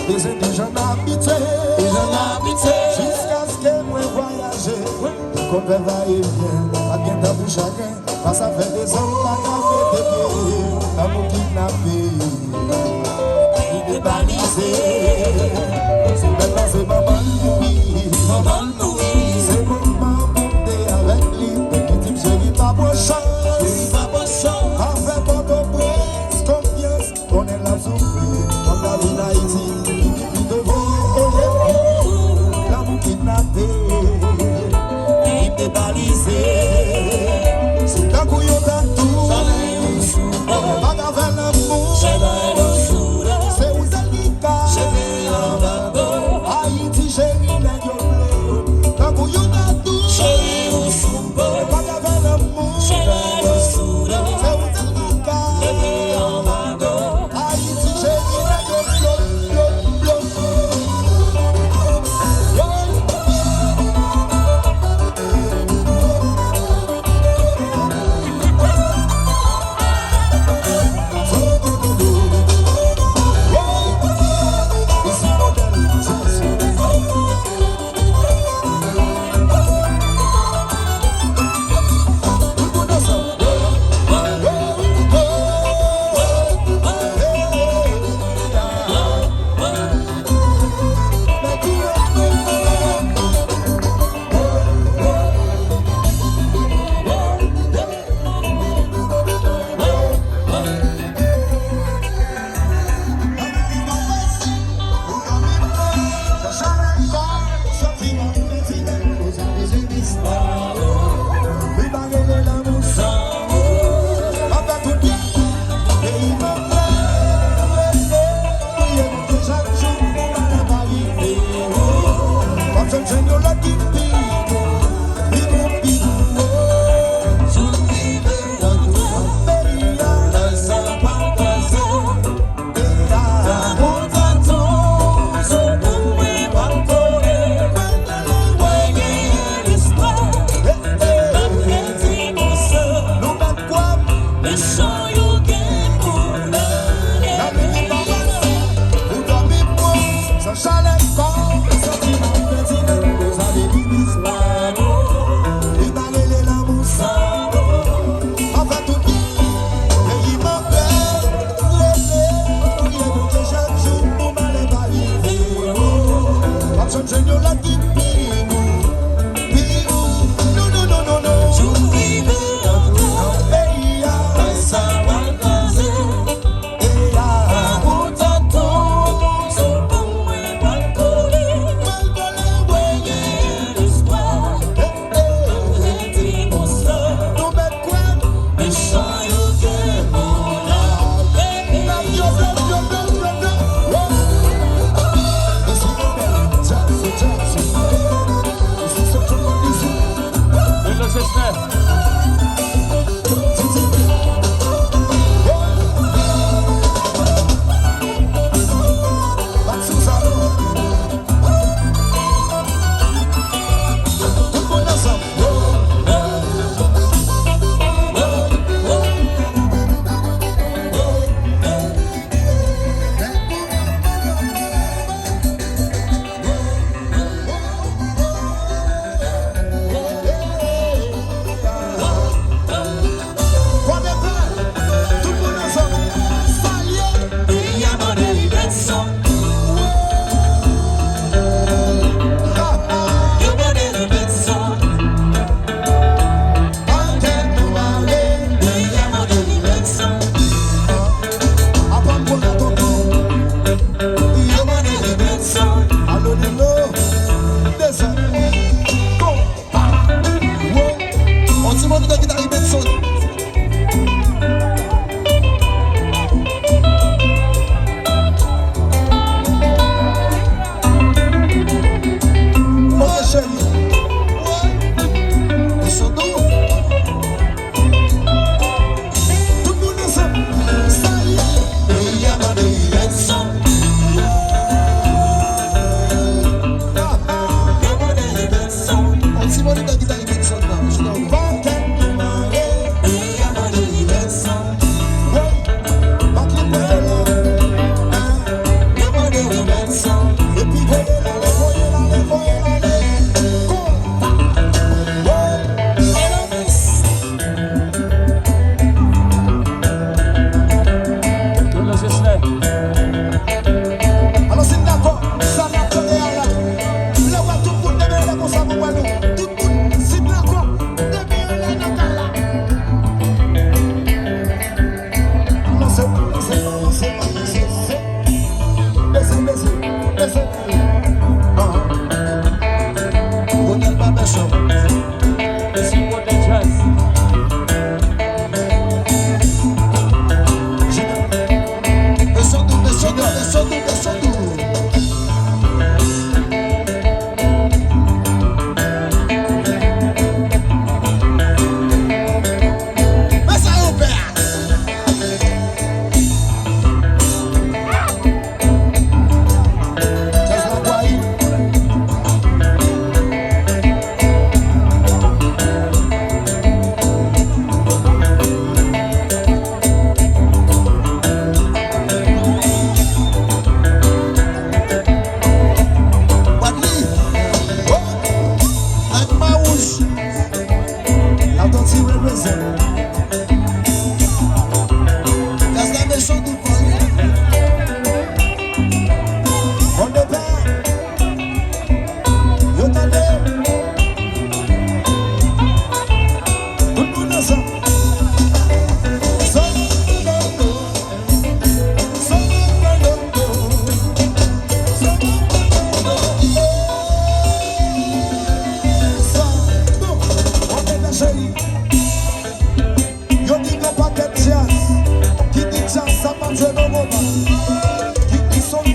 Besoin de gens habité, jusqu'à ce que moi voyager. Qu'on peut va et bien, à bien pour chacun. Quand ça fait des hommes, pas qu'à mettre des pieds, t'as mon kidnappé, il est balisé. C'est maintenant c'est maman Louis, c'est maman monter avec lui. Petit chéri pas pour chance, avec Port-de-Paix, confiance, on est là souffrir, on a vu l'Haïti, il devant, là vous kidnappé. Balisé, c'est ta couillon d'atout. Pas d'avant l'amour, c'est où Zalika. Haïti, chérie, la gueule. Ta couillon d'atout. Pas d'avant l'amour, c'est où Zalika. Haïti, chérie, la gueule.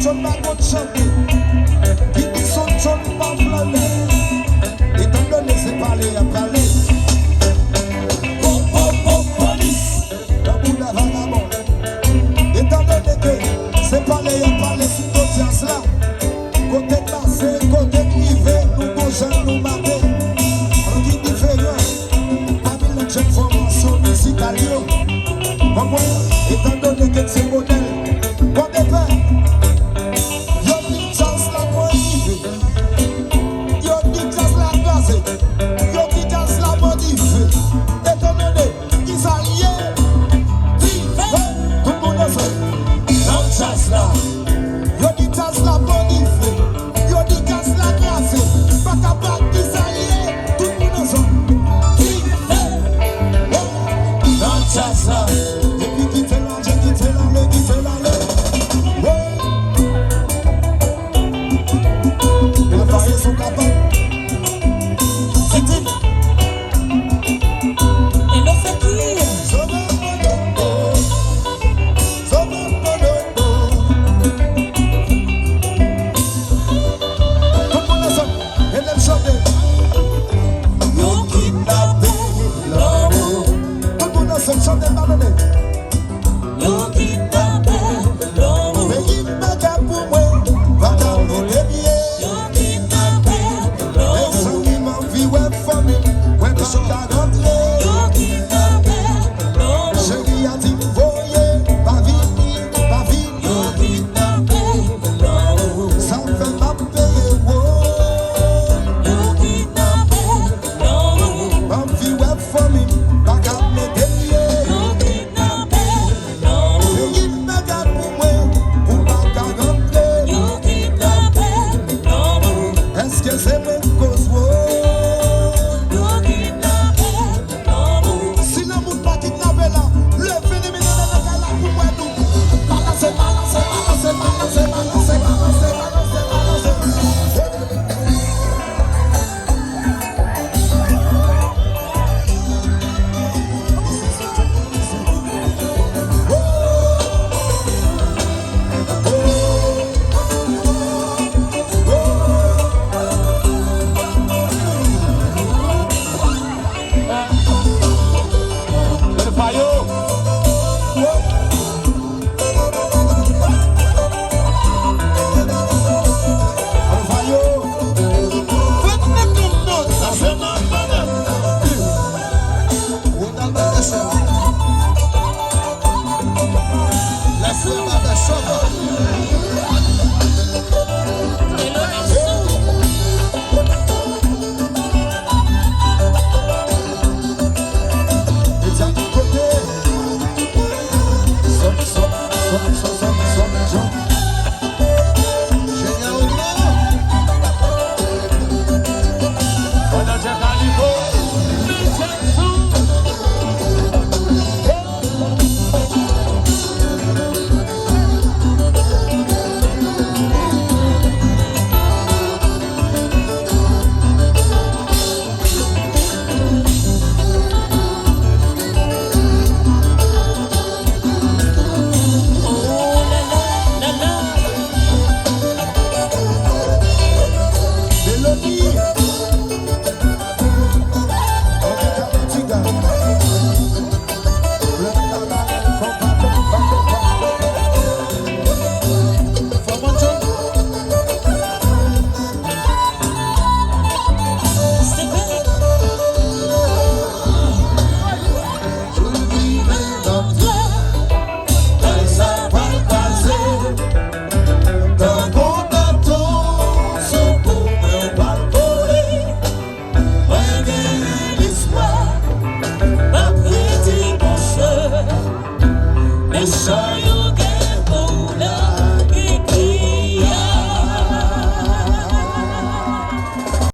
son pas contre chanter. Qui dit son pas flâner. Étant donné c'est parler à parler. Police, dans la vagabond. Étant donné que c'est parler à parler sous l'audience là. Côté passé, côté privé, nous bougons, nous mater. Alors qui différent, parmi les jeunes formations musicales, étant donné que c'est modèle.